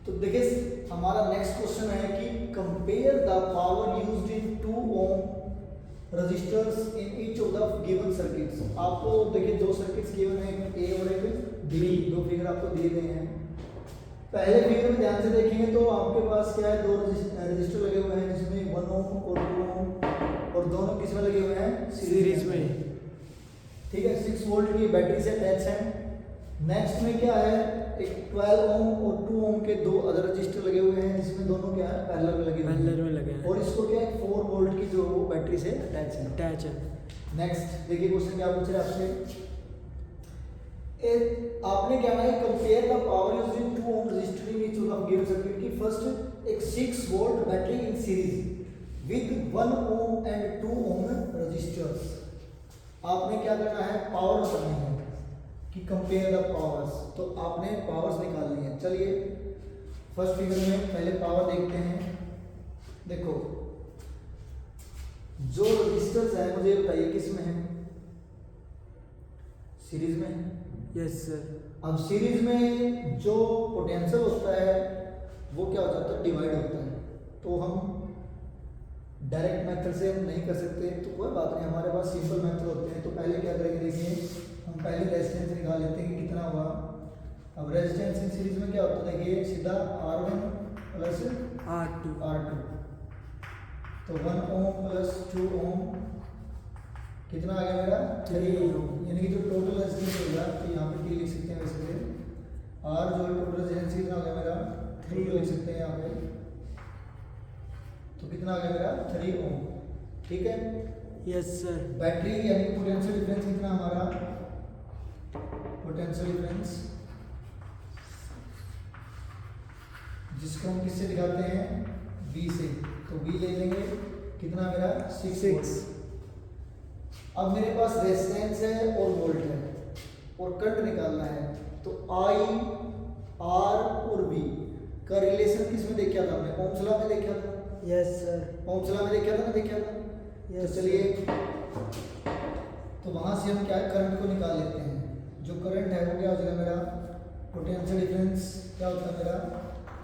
तो देखिए हमारा नेक्स्ट क्वेश्चन है कि compare the power used in 2 ohm resistors in each of the given circuits. आपको देखिए दो सर्किट्स गिवन है, एक ए और एक बी, दो फिगर आपको दिए गए हैं। पहले फिगर में ध्यान से देखेंगे तो आपके पास क्या है, दो रजिस्टर लगे हुए हैं जिसमें 1 ओम और 2 ओम, और दोनों किस में लगे हुए हैं, सीरीज में। ठीक है, 6 वोल्ट की बैटरी से अटैच है। नेक्स्ट में क्या है, एक 12 ओम और 2 ओम के दो अदर रजिस्टर लगे हुए हैं जिसमें दोनों क्या है, पैरेलल में लगे हुए पैरेलल में लगे हैं। और इसको क्या है 4 वोल्ट की जो वो बैटरी से अटैच है। नेक्स्ट देखिए क्वेश्चन क्या पूछ रहे हैं आपसे, आपने क्या है compare the power used in 2 ohm resistor in each of given circuit की। फर्स्ट एक 6 volt battery in series with 1 ohm and 2 ohm resistors. आपने क्या करना है, पावर करनी है कि कंपेयर द पावर्स, तो आपने पावर्स निकालनी है। चलिए फर्स्ट फिगर में पहले पावर देखते हैं। देखो जो रजिस्टर्स है मुझे बताइए किस में है, सीरीज में है। Yes sir. अब सीरीज में जो पोटेंशियल होता है वो क्या हो जाता है, डिवाइड होता है। तो हम डायरेक्ट मेथड से हम नहीं कर सकते, तो कोई बात नहीं, हमारे पास सिंपल मेथड होते हैं। तो पहले क्या करेंगे, देखिए हम पहले रेजिस्टेंस निकाल लेते हैं कि कितना हुआ। अब रेजिस्टेंस इन सीरीज में क्या होता है, देखिए सीधा R1 प्लस R2, तो 1 ओम प्लस 2 ओम कितना आ गया मेरा, 3 ओम। यानी कि जो टोटल रेजिस्टेंस होगा, तो यहाँ पे T लिख सकते हैं वैसे, R जो है टोटल रेजिस्टेंस कितना हो गया मेरा, 3 लिख सकते हैं यहाँ पे, तो कितना आ गया मेरा 3 ओम। ठीक है, यस सर। बैटरी यानी कि पोटेंशियल डिफरेंस कितना हमारा, पोटेंशियल डिफरेंस जिसको हम किससे दिखाते हैं, V से, तो V ले लेंगे कितना मेरा 6। अब मेरे पास रेजिस्टेंस है और वोल्ट है और करंट निकालना है, तो I, R और V का रिलेशन किस में देखा था हमने, ओम्स लॉ में देखा था। Yes sir. ओम्स लॉ में देखा था ना, देखा था। तो चलिए तो वहां से हम क्या है, करंट को निकाल लेते हैं। जो करंट है वो क्या हो जाएगा मेरा, पोटेंशियल डिफरेंस क्या होता है मेरा,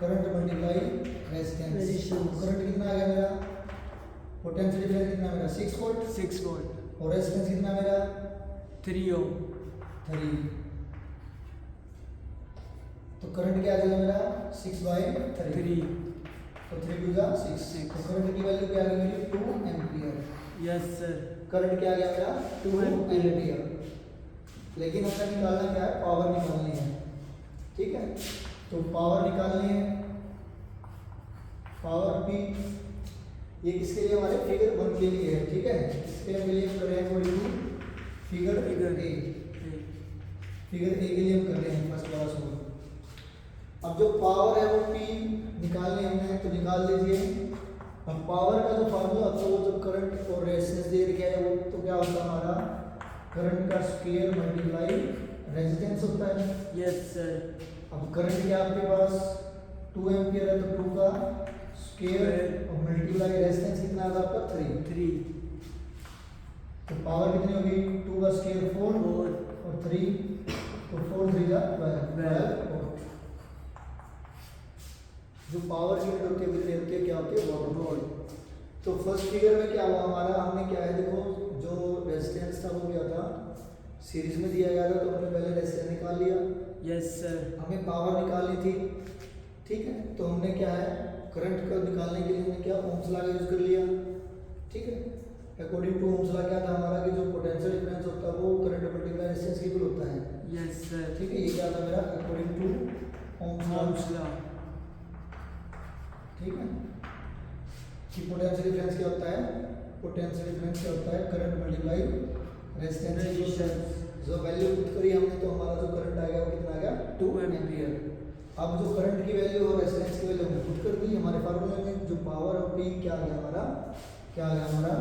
करंट मल्टीप्लाई रेजिस्टेंस। करंट कितना आ गया मेरा, पोटेंशियल डिफरेंस कितना मेरा 6 वोल्ट, और रेजिस्टेंस कितना मेरा 3 ओम। 3। तो करंट क्या आ जाएगा मेरा 6/3, तो 3 2 जा 6। तो करंट की वैल्यू क्या आ गई मेरी 2 एम्पियर। Yes sir. करंट क्या आ गया मेरा 2 एम्पियर। लेकिन हमें निकालना क्या है, पावर निकालनी है। ठीक है, तो पावर निकालनी है, पावर भी ये किसके लिए, हमारे फिगर 1 के लिए है। ठीक है, इसके लिए हम कर रहे हैं फिगर ए, फिगर ए के लिए हम कर रहे हैं फर्स्ट वाला सोल्व। अब जो पावर है वो P निकालनी हमने, तो निकाल लीजिए। अब पावर का जो फार्मूला होता है वो जब करंट और रेजिस्टेंस दे रखा है वो, तो क्या होता है हमारा, करंट का स्क्वायर मल्टीप्लाई रेजिस्टेंस होता है। Yes sir. अब करंट क्या आपके पास 2 एम्पियर है, तो 2 का स्क्वायर और मल्टीप्लाई रेजिस्टेंस कितना आ आपका 3। तो पावर कितनी होगी, 2 का स्क्वायर 4 और 3, तो 4 3 जा 12 वोल्ट। जो पावर यूनिट होती है क्या होती है, वोल्ट। तो फर्स्ट फिगर में क्या हुआ हमारा, हमने क्या है देखो, जो रेजिस्टेंस था वो क्या था, सीरीज में दिया गया था, तो हमने पहले रेजिस्टेंस निकाल लिया। Yes sir. हमें पावर निकालनी थी। ठीक है, तो हमने क्या है, करंट को निकालने के लिए हमने क्या, ओम्स लॉ का यूज कर लिया। ठीक है, अकॉर्डिंग टू ओम्स लॉ क्या था हमारा, कि जो पोटेंशियल डिफरेंस होता है वो करंट मल्टीप्लाई रेजिस्टेंस इक्वल होता है। Yes sir. ठीक है, ये क्या था मेरा, अकॉर्डिंग टू ओम्स लॉ। ठीक है, कि पोटेंशियल डिफरेंस क्या होता है, पोटेंशियल डिफरेंस क्या होता है, करंट मल्टीप्लाई रेजिस्टेंस। जो वैल्यू पुट करी हमने, तो हमारा जो करंट आ गया वो कितना आ गया 2 एम्पियर। अब जो करंट की वैल्यू और रेजिस्टेंस की वैल्यू हमने पुट कर दी, हमारे फार्मूले में जो पावर और P क्या आ गया हमारा, क्या आ गया हमारा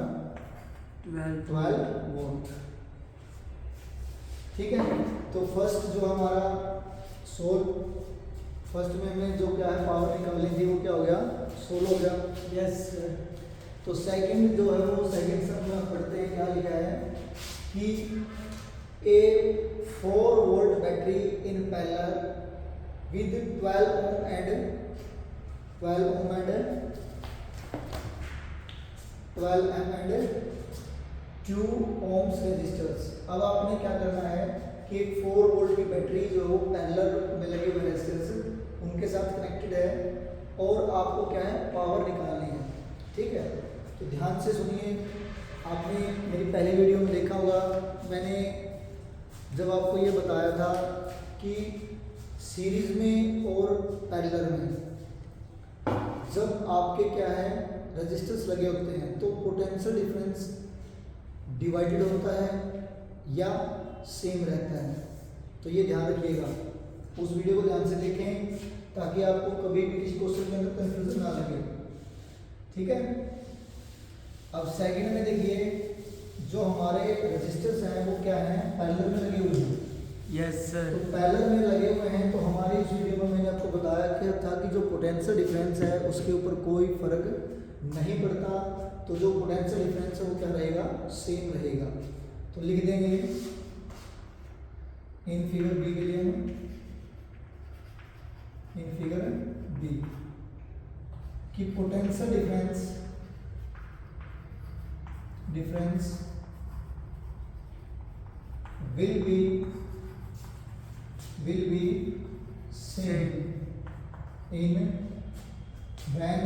12 वोल्ट। ठीक है, तो फर्स्ट जो हमारा फर्स्ट में हमें जो क्या है पावर निकालनी थी वो क्या हो गया, 16 हो गया। Yes sir. तो सेकंड जो है वो सेकंड सब में पढ़ते हैं, क्या लिखा है कि a 4 volt battery in parallel with 12 ohm and 12 ohm and 12 ohm and 2 ohms resistors. अब आपने क्या करना है कि 4 वोल्ट की बैटरी जो पैरेलल में लगे हुए रेजिस्टेंस उनके साथ कनेक्टेड है और आपको क्या है पावर निकालनी है। ठीक है, तो ध्यान से सुनिए। आपने मेरी पहले वीडियो में देखा होगा, मैंने जब आपको ये बताया था कि सीरीज में और पैरेलल में जब आपके क्या है रेजिस्टर्स लगे होते हैं तो पोटेंशियल डिफरेंस डिवाइडेड होता है या सेम रहता है। तो ये ध्यान रखिएगा, उस वीडियो को ध्यान से देखें ताकि आपको कभी भी किसी क्वेश्चन के अंदर कंफ्यूजन ना लगे। ठीक है, अब सेकंड में देखिए, जो हमारे रेजिस्टर्स हैं वो क्या हैं पैरेलल में लगे हुए हैं। Yes sir. तो पैरेलल में लगे हुए हैं तो हमारी इस वीडियो में मैंने आपको बताया क्या था कि जो पोटेंशियल डिफरेंस है उसके ऊपर कोई फर्क नहीं पड़ता। तो जो पोटेंशियल डिफरेंस है वो क्या रहेगा, सेम रहेगा। तो लिख देंगे इन फिगर बी के लिए हम, इन फिगर बी कि potential difference will be same in when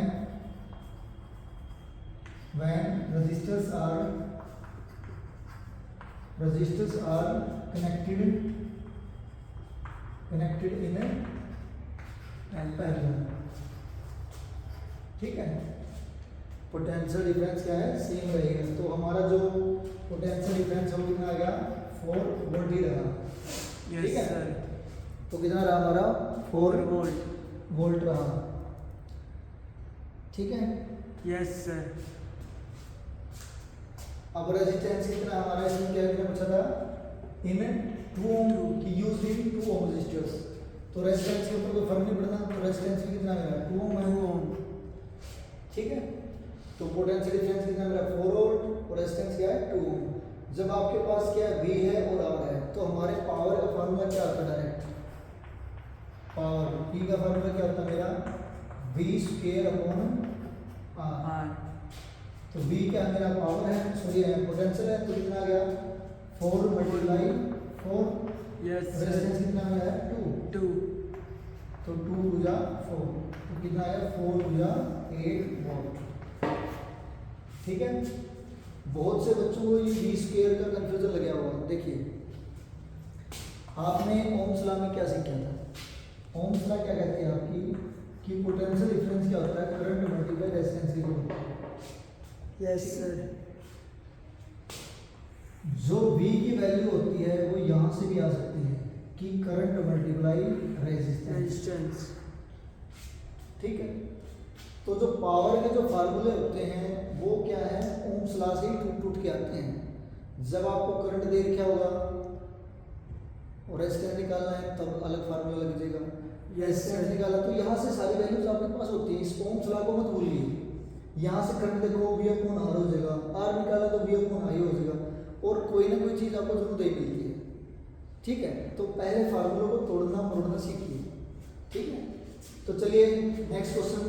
resistors are connected in a parallel। ठीक है, पोटेंशियल डिफरेंस क्या है, सेम रहेगा। तो हमारा जो पोटेंशियल डिफरेंस है वो कितना आ गया, 4 वोल्ट ही रहा। ठीक यस है सर। तो कितना रहा हमारा, 4 वोल्ट रहा। ठीक है, यस सर। अब रेजिस्टेंस कितना हमारा इसमें क्या कितना पूछा था, इन 2 ओम की यूज इन 2 ओम रेजिस्टर्स। तो रेजिस्टेंस के ऊपर कोई फर्क नहीं पड़ता, तो रेजिस्टेंस में कितना मिला, 2 ओम है। 2 ohm। ठीक है, तो पोटेंशियल डिफरेंस कितना मिला, 4 वोल्ट और रेजिस्टेंस क्या है, 2 ओम। जब आपके पास क्या है, V है और R है, तो हमारे पावर का फार्मूला क्या होता है, डायरेक्ट पावर P का फार्मूला क्या होता है मेरा, V² R। तो V क्या है मेरा, पावर है, सॉरी पोटेंशियल है, तो कितना आ गया 4 मल्टीप्लाई 4, यस सर। रेजिस्टेंस कितना आ गया 2, 2। तो 2 2 जा 4, तो कितना आया 4 2 जा 8 वोल्ट। ठीक है, बहुत से बच्चों को ये V² का कंफ्यूजन लग गया होगा। देखिए, आपने ओम्स लॉ में क्या सीखा था, ओम्स लॉ क्या कहती है आपकी कि पोटेंशियल डिफरेंस क्या होता है, करंट मल्टीप्लाई रेजिस्टेंस की होता है। Yes sir. जो V की वैल्यू होती है वो यहाँ से भी आ सकती है कि करंट मल्टीप्लाई रेजिस्टेंस। ठीक है, तो जो पावर के जो फार्मूले होते हैं वो क्या है, ओम्स लॉ से ही टूट के आते हैं। जब आपको करंट दे रखा होगा और रेजिस्टेंस निकालना है तब अलग फार्मूला लग जाएगा। रेजिस्टेंस निकाला तो यहाँ से सारी वैल्यूज आपके पास होती है। इस ओम्स लॉ को मत भूलिए। यहाँ से करंट देखो V/R हो जाएगा, R निकाला तो V/I हो जाएगा, और कोई ना कोई चीज़ आपको जरूर दे मिलती है। ठीक है, तो पहले फार्मूलों को तोड़ना मोड़ना सीखिए। ठीक है, तो चलिए नेक्स्ट क्वेश्चन